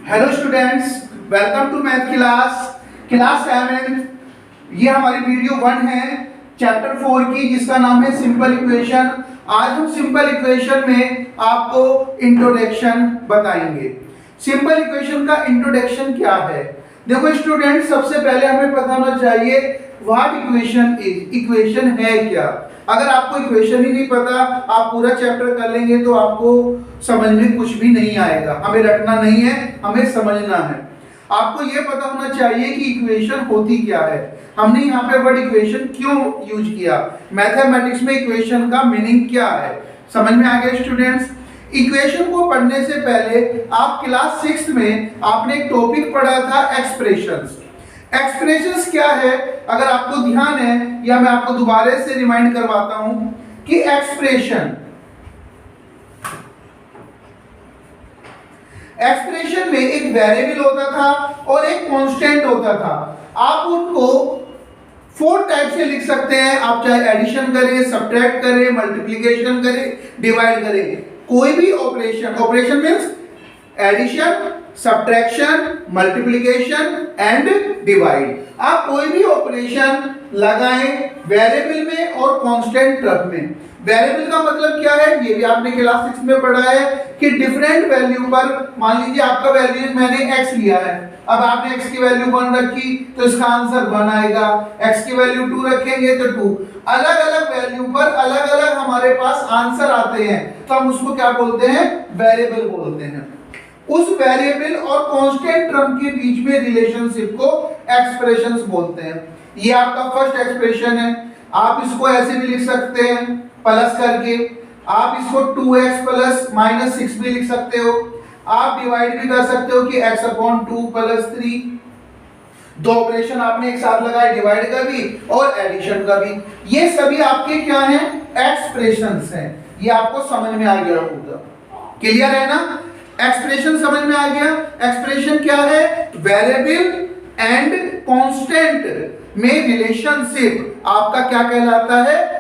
Hello students, welcome to math class 7। ये हमारी video 1 है चैप्टर 4 की, जिसका नाम है सिंपल इक्वेशन। आज हम सिंपल इक्वेशन में आपको इंट्रोडक्शन बताएंगे। सिंपल इक्वेशन का इंट्रोडक्शन क्या है? देखो स्टूडेंट्स, सबसे पहले हमें पता होना चाहिए व्हाट इक्वेशन इज। इक्वेशन है क्या? अगर आपको इक्वेशन ही नहीं पता, आप पूरा चैप्टर कर लेंगे तो आपको समझ में कुछ भी नहीं आएगा। हमें रटना नहीं है, हमें समझना है। आपको यह पता होना चाहिए कि इक्वेशन होती क्या है। हमने यहाँ पे वर्ड इक्वेशन क्यों यूज किया, मैथमेटिक्स में इक्वेशन का मीनिंग क्या है, समझ में आ गया स्टूडेंट्स? इक्वेशन को पढ़ने से पहले आप क्लास 6 में आपने एक टॉपिक पढ़ा था एक्सप्रेशंस। एक्सप्रेशंस क्या है, अगर आपको ध्यान है, या मैं आपको दोबारा से रिमाइंड करवाता हूं कि एक्सप्रेशन में एक वेरिएबल होता था और एक कांस्टेंट होता था। आप उनको 4 टाइप से लिख सकते हैं। आप चाहे एडिशन करें, सब्ट्रैक्ट करें, मल्टीप्लिकेशन करें, डिवाइड करें, कोई भी operation means addition, subtraction, multiplication and divide. आप कोई भी ऑपरेशन लगाएं वेरिएबल में और कांस्टेंट टर्म में। वेरिएबल का मतलब क्या है, ये भी आपने क्लास 6 में पढ़ा है कि डिफरेंट वैल्यू पर, मान लीजिए आपका वैल्यू मैंने x लिया है, अब आपने x की वैल्यू 1 रखी तो इसका आंसर 1 आएगा। x की वैल्यू 2 रखेंगे तो 2। अलग अलग वैल्यू पर अलग अलग हमारे पास आंसर आते हैं, तो हम उसको क्या बोलते हैं? वेरिएबल बोलते हैं। उस वेरिएबल और कांस्टेंट टर्म के बीच में रिलेशनशिप को एक्सप्रेशंस बोलते हैं। ये आपका फर्स्ट एक्सप्रेशन है। आप इसको ऐसे भी लिख सकते हैं प्लस करके, आप इसको 2x प्लस माइनस 6 भी लिख सकते हो। आप डिवाइड भी कर सकते हो कि x अपॉन 2 प्लस 3। दो ऑपरेशन आपने एक साथ लगाए, डिवाइड का भी और एडिशन का भी। ये सभी आपके क्या हैं? एक्सप्रेशंस हैं। ये आपको समझ में आ गया होगा, क्लियर है ना? एक्सप्रेशन समझ में आ गया। एक्सप्रेशन क्या है? वेरिएबल एंड कांस्टेंट में रिलेशनशिप आपका क्या कहलाता है?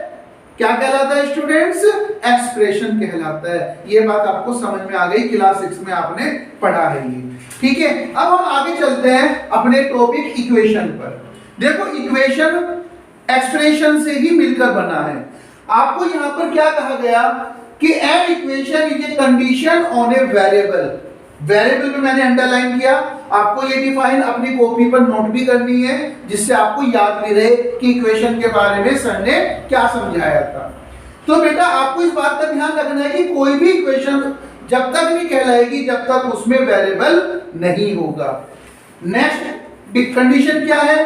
क्या कहलाता है स्टूडेंट्स? एक्सप्रेशन कहलाता है। ये बात आपको समझ में आ गई, क्लास 6 में आपने पढ़ा है ये, ठीक है। अब हम आगे चलते हैं अपने टॉपिक इक्वेशन पर। देखो इक्वेशन एक्सप्रेशन से ही मिलकर बना है। आपको यहां पर क्या कहा गया कि an equation is a condition on a variable. Variable पे मैंने अंडरलाइन किया। आपको ये डिफाइन अपनी कॉपी पर नोट भी करनी है, जिससे आपको याद भी रहे कि इक्वेशन के बारे में सर ने क्या समझाया था। तो बेटा आपको इस बात का ध्यान रखना है कि कोई भी इक्वेशन जब तक नहीं कहलाएगी जब तक उसमें वेरिएबल नहीं होगा। नेक्स्ट कंडीशन क्या है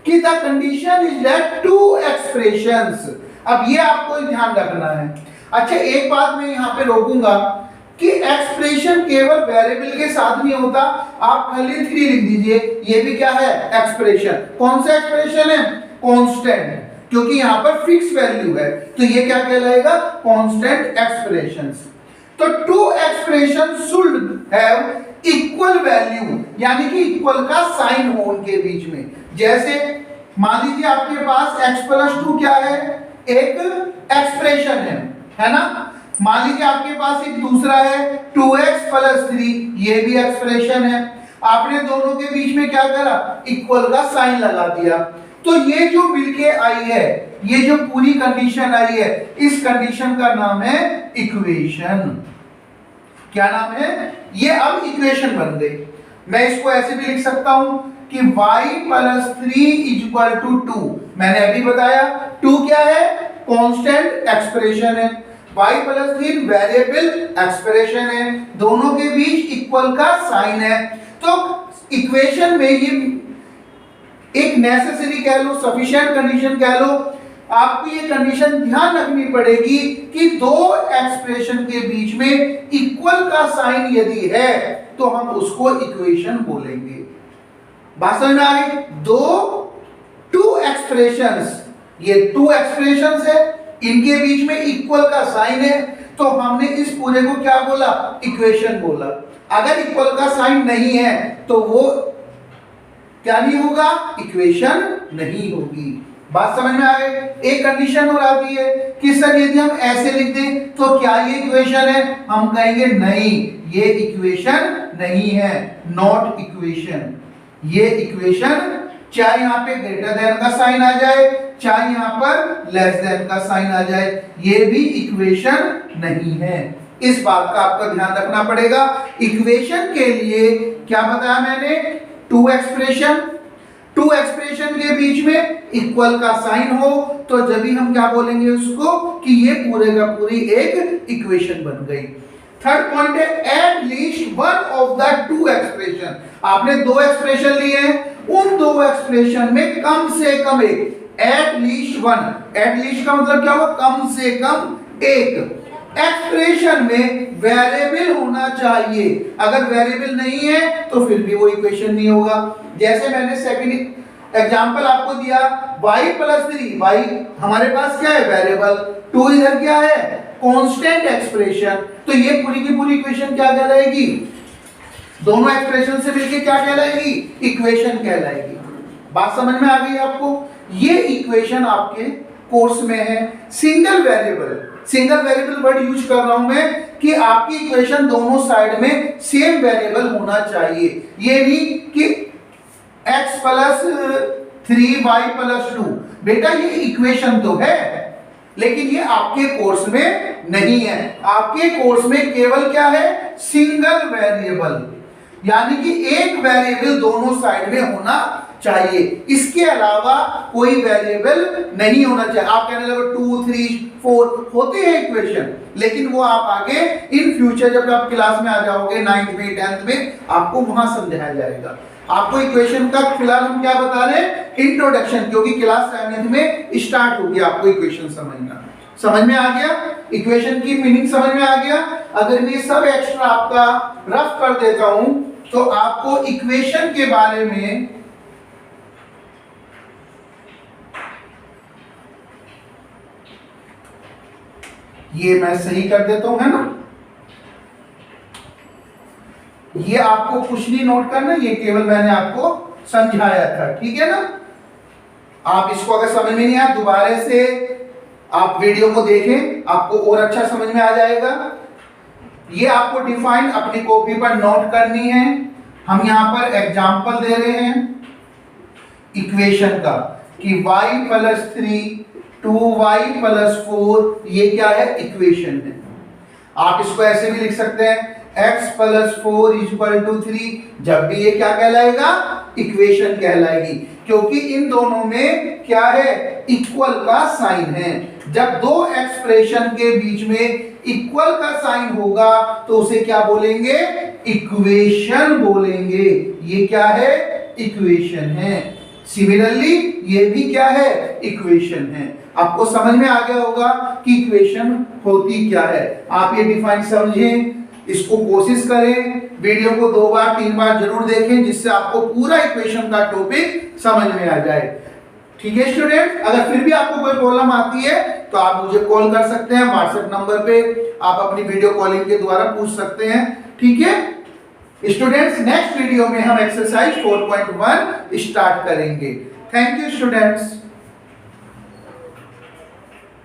कि the condition is that two expressions. अब ये आपको ध्यान रखना है। अच्छा, एक बात मैं यहाँ पे रोकूंगा कि एक्सप्रेशन केवल वेरिएबल के साथ नहीं होता। आप खाली 3 लिख दीजिए, ये भी क्या है? एक्सप्रेशन। कौन सा एक्सप्रेशन है? कांस्टेंट, क्योंकि यहाँ पर फिक्स वैल्यू है, तो ये क्या कहलाएगा? Constant expressions. तो two expression should have equal value, यानी कि इक्वल का साइन हो उनके बीच में। जैसे मान लीजिए आपके पास x प्लस 2 क्या है? एक एक्सप्रेशन है ना? मान लीजिए आपके पास एक दूसरा है 2x प्लस 3, ये भी एक्सप्रेशन है। आपने दोनों के बीच में क्या करा? इक्वल का साइन लगा दिया। तो ये जो मिलके आई है, ये जो पूरी कंडीशन आई है, इस कंडीशन का नाम है इक्वेशन। क्या नाम है? ये अब इक्वेशन बन गई। मैं इसको ऐसे भी लिख सकता हूं कि y plus 3 is equal to 2। मैंने अभी बताया 2 क्या है? कांस्टेंट एक्सप्रेशन है। y प्लस 3 वेरिएबल एक्सप्रेशन है। दोनों के बीच इक्वल का साइन है। तो इक्वेशन में ये एक नेसेसरी कह लो, सफिशिएंट कंडीशन कह लो। आपको ये कंडीशन ध्यान रखनी पड़ेगी कि दो एक्सप्रेशन के बीच में इक्वल का साइन यदि है तो हम उसको इक्वेशन बोलेंगे। बात समझ में आ गई? टू एक्सप्रेशंस, ये 2 एक्सप्रेशंस है, इनके बीच में इक्वल का साइन है, तो हमने इस पूरे को क्या बोला? इक्वेशन बोला। अगर इक्वल का साइन नहीं है तो वो क्या नहीं होगा? इक्वेशन नहीं होगी। बात समझ में आ गई? एक कंडीशन और आती है कि सर यदि हम ऐसे लिख दें तो क्या ये इक्वेशन है? हम कहेंगे नहीं, ये इक्वेशन नहीं है, नॉट इक्वेशन। ये इक्वेशन चाहे यहाँ पे ग्रेटर देन का साइन आ जाए, चाहे यहाँ पर लेस देन का साइन आ जाए, ये भी इक्वेशन नहीं है। इस बात का आपका ध्यान रखना पड़ेगा। इक्वेशन के लिए क्या बताया मैंने, टू एक्सप्रेशन के बीच में इक्वल का साइन हो तो जब भी हम क्या बोलेंगे उसको कि ये पूरे का पूरी एक इक्वेशन बन गई। थर्ड पॉइंट है at least one of the two expression. आपने दो एक्सप्रेशन लिए हैं, उन दो एक्सप्रेशन में कम से कम एक, at least one. At least का मतलब क्या हुआ, कम से कम एक एक्सप्रेशन में वेरिएबल होना चाहिए। अगर वेरिएबल नहीं है तो फिर भी वो इक्वेशन नहीं होगा। जैसे मैंने सेकंड एग्जांपल आपको दिया, y + 3, y हमारे पास क्या है, वेरिएबल, 2 इधर क्या है, कांस्टेंट एक्सप्रेशन। तो ये पूरी की पूरी इक्वेशन क्या कहलाएगी, दोनों एक्सप्रेशन से मिलके क्या कहलाएगी, इक्वेशन कहलाएगी। बात समझ में आ गई आपको। ये इक्वेशन आपके कोर्स में है। सिंगल वेरिएबल वर्ड यूज कर रहा हूं मैं कि आपकी इक्वेशन दोनों साइड में सेम वेरिएबल होना चाहिए। ये नहीं कि x + 3y + 2। बेटा ये इक्वेशन तो है लेकिन ये आपके कोर्स में नहीं है। आपके कोर्स में केवल क्या है, सिंगल वेरिएबल, यानी कि एक वेरिएबल दोनों साइड में होना चाहिए, इसके अलावा कोई वेरिएबल नहीं होना चाहिए। आप कहने लगे 2, 3, 4 होते हैं इक्वेशन, लेकिन वो आप आगे इन फ्यूचर जब आप क्लास में आ जाओगे 9th में 10th में आपको वहां समझाया जाएगा। आपको इक्वेशन का फिलहाल हम क्या बता रहे हैं, इंट्रोडक्शन, क्योंकि क्लास 7th में स्टार्ट होगी आपको इक्वेशन समझना। समझ में आ गया, इक्वेशन की मीनिंग समझ में आ गया। अगर मैं सब एक्स्ट्रा आपका रफ कर देता हूं तो आपको इक्वेशन के बारे में ये मैं सही कर देता हूं, है ना। ये आपको कुछ नहीं नोट करना, ये केवल मैंने आपको समझाया था, ठीक है ना। आप इसको अगर समझ में नहीं आया दोबारा से आप वीडियो को देखें, आपको और अच्छा समझ में आ जाएगा। ये आपको डिफाइन अपनी कॉपी पर नोट करनी है। हम यहां पर एग्जांपल दे रहे हैं इक्वेशन का कि y + 3 2y + 4 ये क्या है, इक्वेशन है। आप इसको ऐसे भी लिख सकते हैं x + 4 = 3। जब भी ये क्या कहलाएगा, इक्वेशन कहलाएगी, क्योंकि इन दोनों में क्या है, इक्वल का साइन है। जब दो एक्सप्रेशन के बीच में इक्वल का साइन होगा तो उसे क्या बोलेंगे, इक्वेशन बोलेंगे। ये क्या है, इक्वेशन है। सिमिलरली ये भी क्या है, इक्वेशन है। आपको समझ में आ गया होगा कि इक्वेशन होती क्या है। आप ये डिफाइन समझें, इसको कोशिश करें, वीडियो को 2 बार 3 बार जरूर देखें, जिससे आपको पूरा इक्वेशन का टॉपिक समझ में आ जाए। ठीक है स्टूडेंट, अगर फिर भी आपको कोई प्रॉब्लम आती है तो आप मुझे कॉल कर सकते हैं व्हाट्सएप नंबर पे, आप अपनी वीडियो कॉलिंग के द्वारा पूछ सकते हैं। ठीक है स्टूडेंट्स, नेक्स्ट वीडियो में हम एक्सरसाइज 4.1 स्टार्ट करेंगे। Thank you students.